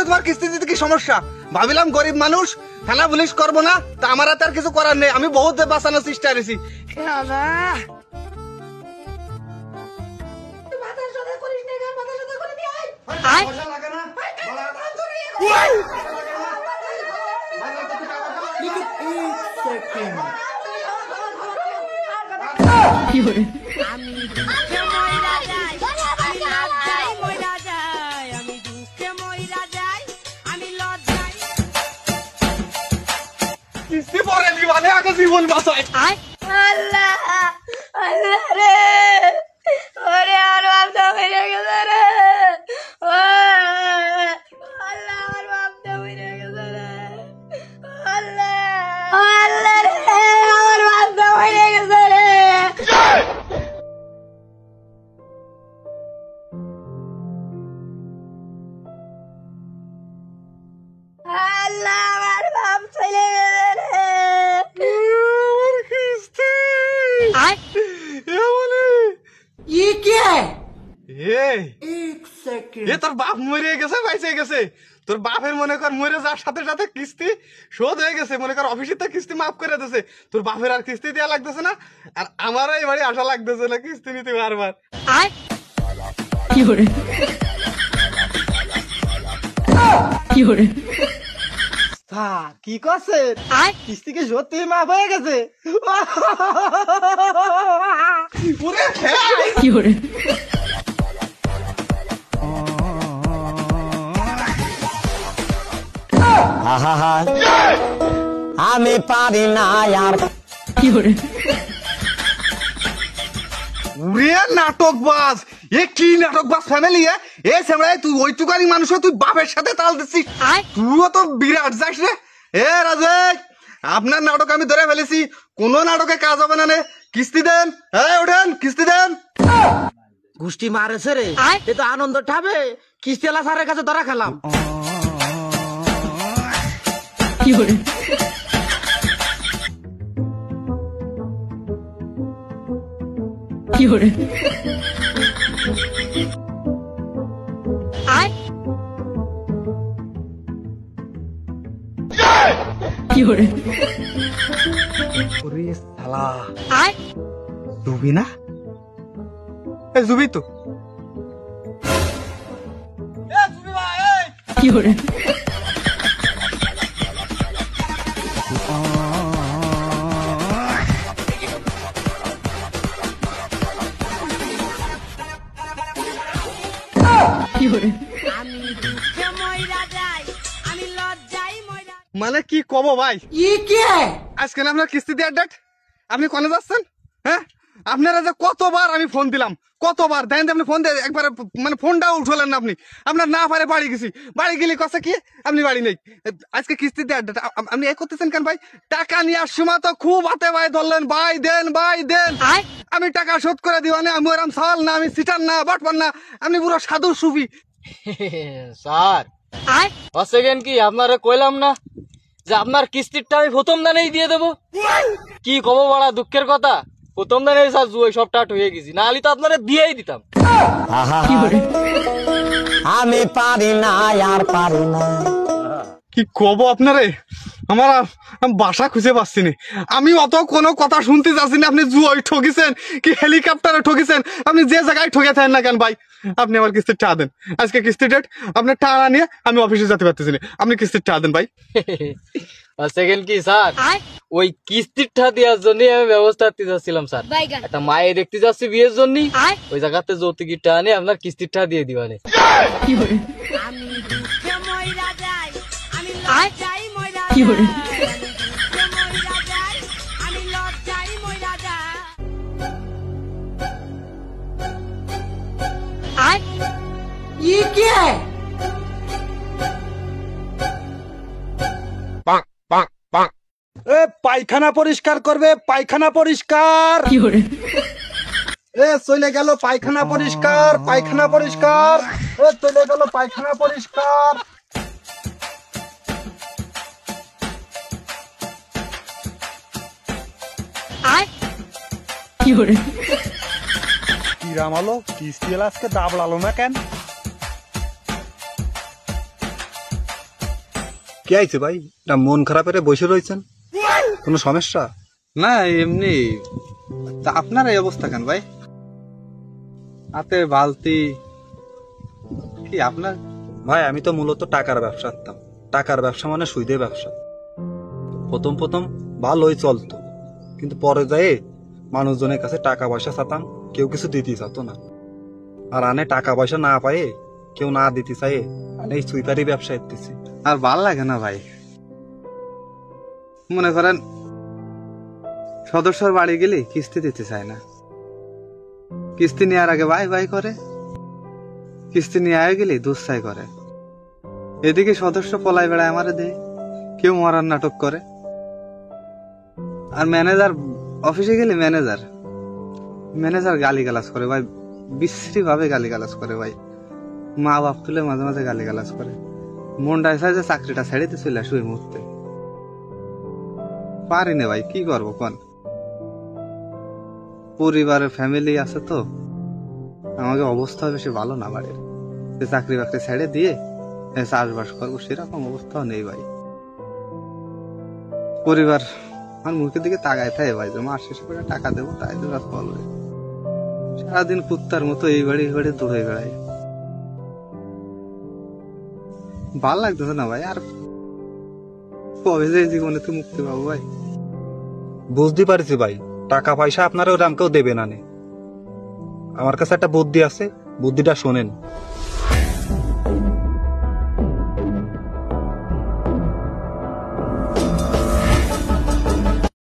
তোমার কিস্তি দিতে কি সমস্যা? ভাবিলাম গরিব মানুষ, থানা পুলিশ করবো না, তা আমার হাতে আর কিছু করার নেই। আমি বহুত বাঁচানোর চেষ্টা করেছি। কিস্তি পরে দিবানে আগে জীবন বাঁচায়। আল্লাহ আল্লাহ রে, ওরে আর বাপটা মরে গেছে রে, আল্লাহ আমার বাপটা মরে গেছে রে, আল্লাহ আল্লাহ রে, আমার বাপটা মরে গেছে রে। আল্লাহ আমার বাপ চলে গেছে রে। তোর বাপ মরে গেছে, বাইসে গেছে। তোর বাপের মনে কর মরে যাওয়ার সাথে সাথে কিস্তি শোধ হয়ে গেছে। মনে কর অফিসে তো কিস্তি মাফ করে দিয়েছে। তোর বাপের আর কিস্তি দেওয়া লাগতেছে না, আর আমারও এই বাড়ি আসা লাগতেছে না কিস্তি নিতে বারবার। কি করছে? কিস্তি কি সত্যি মাফ হয়ে গেছে? আমি পারি না আর। নাটকবাজ, এ কি নাটকবাজ ফ্যামিলি? এ সেমরাই তুই ওইটুকানি মানুষ, তুই বাপের সাথে তাল দিচ্ছিস। তুইও তো বিরাট যাস রে। এ রাজেশ, আপনার নাটক আমি ধরে ফেলেছি, কোন নাটকে কাজ হবে না। কিস্তি দেন, হ্যাঁ ওঠেন, কিস্তি দেন। গোষ্ঠী মারেছে রে, এ তো আনন্দ ঠাবে। কিস্তিওয়ালা স্যারের কাছে ধরা খেলাম। জুবি না? জুবি তো মানে কি কব ভাই? আজকে আপনার কিস্তি দেওয়ার ডেট, আপনি কনে যাচ্ছেন? হ্যাঁ, আপনারা যে কতবার আমি ফোন দিলাম, কতবার দেন, আপনি ফোন দিয়ে একবার মানে ফোনটাও উঠলেন না। আপনি আপনার না পারে বাড়ি গেছি, বাড়ি গেলে কথা কি আপনি বাড়ি নেই। আজকে কিস্তি দেওয়ার ডেট, আপনি এ করতেছেন কেন ভাই? টাকা নেওয়ার সময় তো খুব হাতে ভাই ধরলেন, ভাই দেন, ভাই দেন। আমি টাকা শোধ করে দিবানে, আমি ওরম সাল না, আমি সিটার না, বাটপার না, আপনি পুরো সাধু সুফি। স্যার সেকেন্ড কি আপনারা কইলাম না যে আপনার কিস্তিটা আমি প্রথম দানেই দিয়ে দেবো? কি কব বড়া দুঃখের কথা, প্রথম দানে স্যার জুয়ে সব টাট হয়ে গেছি, না হলে তো আপনারা দিয়েই দিতাম। আমি পারি না আর পারি না। কি কব আপনারে, আমার বাসা খুঁজে পাচ্ছি না। আমি অত কোনো কথা শুনতে যাচ্ছি না। আপনি জুয়োয় ঠকিছেন কি হেলিকপ্টারে ঠকিছেন, আপনি যে জায়গায় ঠকে থাকেন না কেন ভাই, আপনি আমার কিস্তির টাকা দেন। আজকে কিস্তি ডেট, আপনার টাকা নিয়ে আমি অফিসে যেতে পারতেছি না, আপনি কিস্তির টাকা দেন ভাই। সেকেন্ড কি স্যার, ওই কিস্তির টাকা দেওয়ার জন্য আমি ব্যবস্থা করতে যাচ্ছিলাম স্যার। একটা মায়ে দেখতে যাচ্ছি বিয়ের জন্য, ওই জায়গাতে যৌতুকের টাকা নিয়ে আপনার কিস্তির টাকা দিয়ে দিবানে। পায়খানা পরিষ্কার করবে, পায়খানা পরিষ্কার। চলে গেল পায়খানা পরিষ্কার, পায়খানা পরিষ্কার। চলে গেল পায়খানা পরিষ্কার। কিরাম আলো কিস্তি এলা আজকে দাবড়ালো না কেন? কি আইছে ভাই, না মন খারাপের বসে রয়েছেন? কোনো সমস্যা? না এমনি। তা আপনার এই অবস্থা কেন ভাই? হাতে বালতি কি আপনার? ভাই আমি তো মূলত টাকার ব্যবসা করতাম। টাকার ব্যবসা মানে সুদের ব্যবসা। প্রথম প্রথম ভালোই চলতো, কিন্তু পরে যায় মানুষজনের কাছে টাকা পয়সা চাতাম, কেউ কিছু দিতে চাতো না। আর আনে টাকা পয়সা না পায়ে, কেউ না দিতে চাই, আনে এই সুইপারি ব্যবসা করতেছি। আর ভাল লাগে না ভাই। মনে করেন সদস্যর বাড়ি গেলে কিস্তি দিতে চায় না, কিস্তি নেওয়ার আগে ভাই ভাই করে, কিস্তি নিয়ে আয় গেলে দুঃসাই করে। এদিকে সদস্য পলাই বেড়ায় আমারে দেয়, কেউ মরার নাটক করে। আর ম্যানেজার অফিসে গেলে ম্যানেজার গালিগালাজ করে ভাই, বিশ্রী ভাবে গালিগালাজ করে ভাই। মা বাপ তুলে মাঝে মাঝে গালিগালাজ করে। মনটা চায় যে চাকরিটা ছেড়েতে চলে আসে ওই মুহূর্তে। পারি না ভাই, কি করবো কোন? পরিবারের ফ্যামিলি আছে তো, আমাকে অবস্থা বেশি ভালো না বাড়ির, যে চাকরি বাকরি ছেড়ে দিয়ে চাষবাস করবো সেরকম অবস্থাও নেই ভাই। পরিবার আমার মুখের দিকে তাকায় থাকে ভাই, যে মাস শেষে করে টাকা দেবো তাই তো রাত বলবে। সারাদিন কুত্তার মতো এই বাড়ি দৌড়ে বেড়াই, ভাল লাগতেছে না ভাই। আর কবে যে জীবনে তো মুক্তি পাবো ভাই? বুঝতে পারছি ভাই, টাকা পয়সা আপনারা ওরা কেউ দেবে না। আমার কাছে একটা বুদ্ধি আছে, বুদ্ধিটা শোনেন।